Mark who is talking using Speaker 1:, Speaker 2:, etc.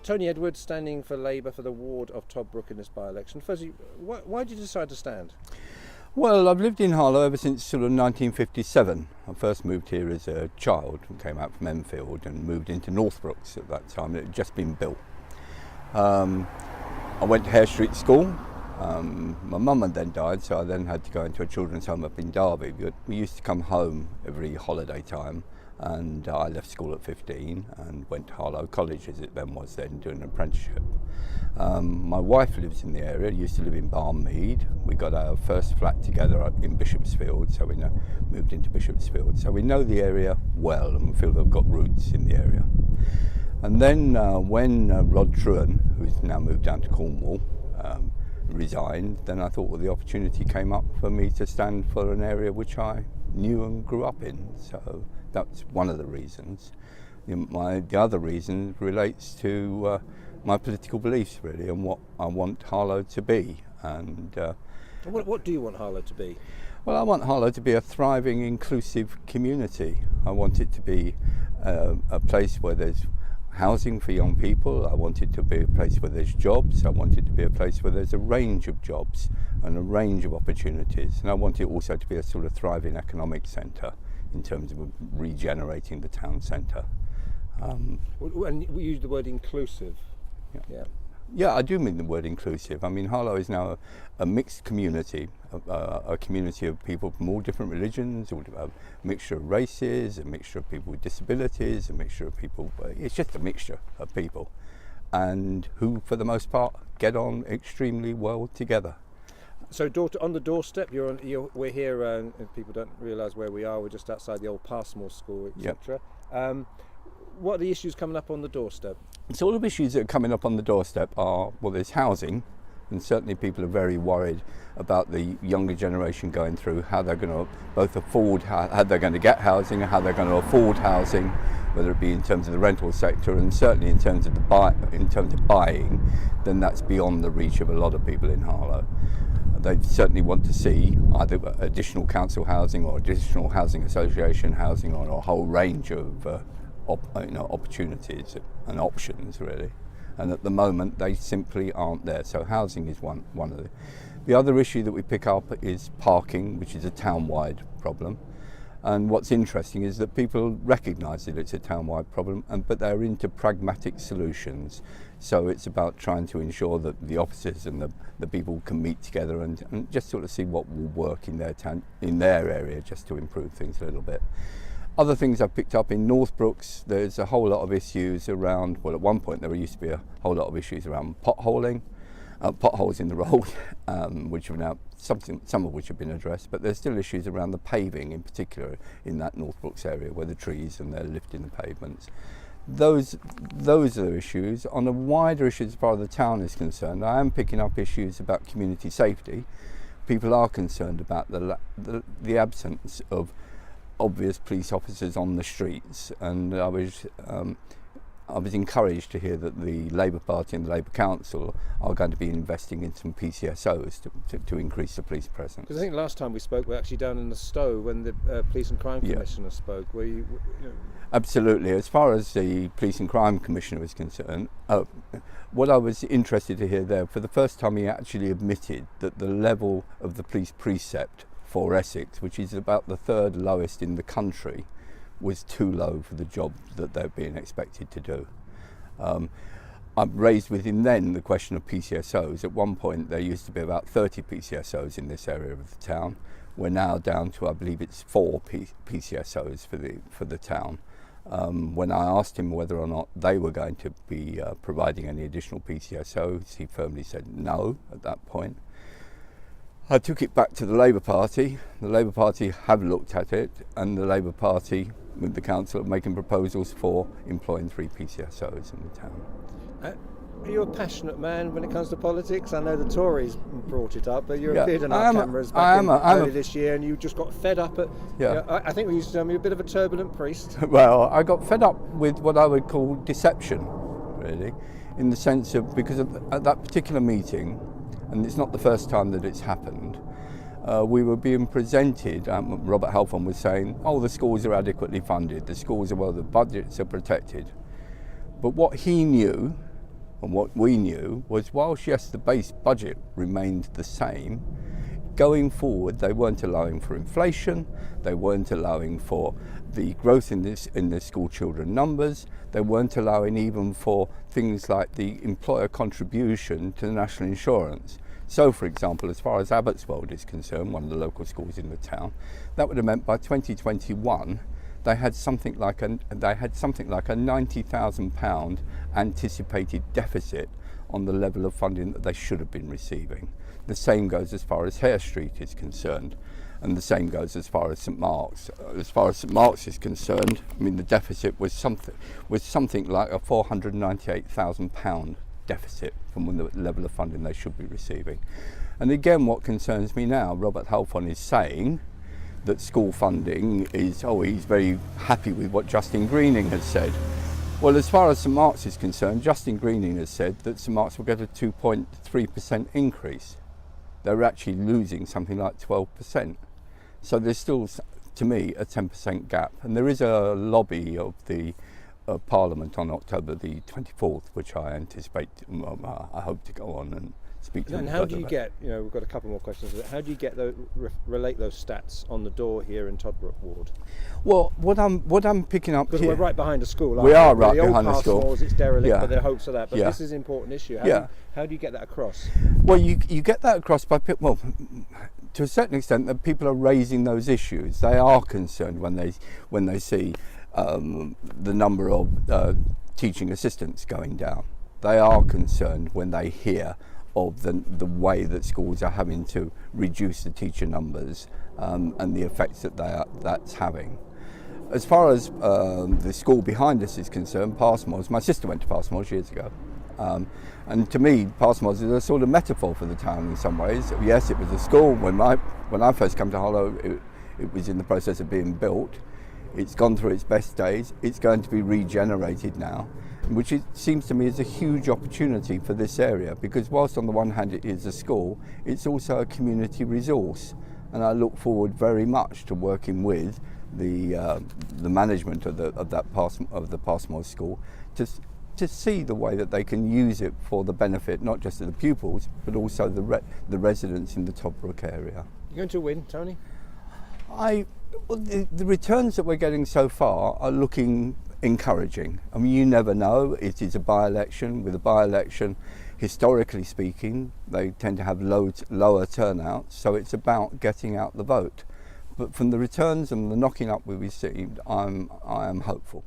Speaker 1: Tony Edwards standing for Labour for the ward of Toddbrook in this by-election. Firstly, why did you decide to stand?
Speaker 2: Well, I've lived in Harlow ever since sort of 1957. I first moved here as a child and came out from Enfield and moved into Northbrooks at that time. It had just been built. I went to Hare Street School. My mum had then died, so I then had to go into a children's home up in Derby. We used to come home every holiday time, and I left school at 15 and went to Harlow College, as it then was then, doing an apprenticeship. My wife lives in the area, used to live in Barnmead. We got our first flat together in Bishopsfield, so we moved into Bishopsfield. So we know the area well and we feel they've got roots in the area. And then when Rod Truan, who's now moved down to Cornwall, resigned, then I thought, well, the opportunity came up for me to stand for an area which I knew and grew up in. So that's one of the reasons. The other reason relates to my political beliefs, really, and what I want Harlow to be. And
Speaker 1: what do you want Harlow to be?
Speaker 2: Well, I want Harlow to be a thriving, inclusive community. I want it to be a place where there's housing for young people. I want it to be a place where there's jobs. I want it to be a place where there's a range of jobs and a range of opportunities. And I want it also to be a sort of thriving economic centre in terms of regenerating the town centre.
Speaker 1: And we use the word inclusive.
Speaker 2: Yeah, I do mean the word inclusive. I mean, Harlow is now a mixed community, a community of people from all different religions, a mixture of races, a mixture of people with disabilities, a mixture of people, it's just a mixture of people, and who, for the most part, get on extremely well together.
Speaker 1: So on the doorstep, we're here, and people don't realise where we are, we're just outside the old Passmore School, etc. Yep. What are the issues coming up on the doorstep?
Speaker 2: So all of the issues that are coming up on the doorstep are, well, there's housing, and certainly people are very worried about the younger generation going through how they're going to both afford, how they're going to get housing, and how they're going to afford housing, whether it be in terms of the rental sector and certainly in terms of buying, then that's beyond the reach of a lot of people in Harlow. They certainly want to see either additional council housing or additional housing association housing, or a whole range of opportunities and options, really, and at the moment they simply aren't there. So housing is one of the other issue that we pick up is parking, which is a town-wide problem. And what's interesting is that people recognise that it's a town-wide problem, but they're into pragmatic solutions. So it's about trying to ensure that the officers and the people can meet together and just sort of see what will work in their town, in their area, just to improve things a little bit. Other things I've picked up in Northbrooks, there's a whole lot of issues around, well, at one point there used to be a whole lot of issues around potholes in the road, which are now some of which have been addressed, but there's still issues around the paving, in particular in that Northbrooks area, where the trees and they're lifting the pavements. Those are issues. On a wider issue as far as the town is concerned, I am picking up issues about community safety. People are concerned about the absence of obvious police officers on the streets, and I was encouraged to hear that the Labour Party and the Labour Council are going to be investing in some PCSOs to increase the police presence.
Speaker 1: Because I think last time we spoke, we were actually down in the Stowe when the Police and Crime Commissioner spoke. Were you know?
Speaker 2: Absolutely. As far as the Police and Crime Commissioner was concerned, what I was interested to hear there, for the first time he actually admitted that the level of the police precept for Essex, which is about the third lowest in the country, was too low for the job that they're being expected to do. I raised with him then the question of PCSOs. At one point there used to be about 30 PCSOs in this area of the town. We're now down to, I believe it's 4 PCSOs for the town. When I asked him whether or not they were going to be providing any additional PCSOs, he firmly said no at that point. I took it back to the Labour Party. The Labour Party have looked at it, and the Labour Party, with the council, are making proposals for employing 3 PCSOs in the town.
Speaker 1: Are you a passionate man when it comes to politics? I know the Tories brought it up, but you appeared on our cameras back early this year, and you just got fed up at. I think we used to tell me you're a bit of a turbulent priest.
Speaker 2: Well, I got fed up with what I would call deception, really, in the sense of, because at that particular meeting, and it's not the first time that it's happened, we were being presented, Robert Halfon was saying, oh, the schools are adequately funded, the schools are, well, the budgets are protected. But what he knew And what we knew was, whilst yes, the base budget remained the same, going forward they weren't allowing for inflation, they weren't allowing for the growth in the school children numbers, they weren't allowing even for things like the employer contribution to the national insurance. So, for example, as far as Abbotswold is concerned, one of the local schools in the town, that would have meant by 2021 they had something like a £90,000 anticipated deficit on the level of funding that they should have been receiving. The same goes as far as Hare Street is concerned, and the same goes as far as St Mark's. As far as St Mark's is concerned, I mean, the deficit was something like a £498,000 deficit from the level of funding they should be receiving. And again, what concerns me now, Robert Halfon is saying that school funding is, he's very happy with what Justin Greening has said. Well, as far as St Mark's is concerned, Justin Greening has said that St Mark's will get a 2.3% increase. They're actually losing something like 12%. So there's still, to me, a 10% gap. And there is a lobby of the Parliament on October the 24th, which I anticipate, I hope to go on and speak to them.
Speaker 1: And how do you get, we've got a couple more questions, how do you get those, relate those stats on the door here in Toddbrook Ward?
Speaker 2: Well, what I'm picking up here...
Speaker 1: Because we're right behind a school,
Speaker 2: we are right
Speaker 1: the
Speaker 2: behind
Speaker 1: old
Speaker 2: the school.
Speaker 1: Malls, it's derelict, but there are hopes of that. But this is an important issue. How do you get that across?
Speaker 2: Well, you get that across by... Well, to a certain extent, that people are raising those issues. They are concerned when they see the number of teaching assistants going down. They are concerned when they hear of the way that schools are having to reduce the teacher numbers and the effects that that's having. As far as the school behind us is concerned, Passmore's, my sister went to Passmore's years ago. And to me, Passmore's is a sort of metaphor for the town in some ways. Yes, it was a school. When I first came to Harlow, it was in the process of being built. It's gone through its best days. It's going to be regenerated now, which seems to me is a huge opportunity for this area, because whilst on the one hand it is a school, it's also a community resource. And I look forward very much to working with the management of the Passmore School to see the way that they can use it for the benefit not just of the pupils but also the residents in the Toddbrook area.
Speaker 1: You're going to win, Tony?
Speaker 2: The returns that we're getting so far are looking encouraging. I mean, you never know. It is a by-election. With a by-election, historically speaking, they tend to have lower turnouts, so it's about getting out the vote. But from the returns and the knocking up we've received, I am hopeful.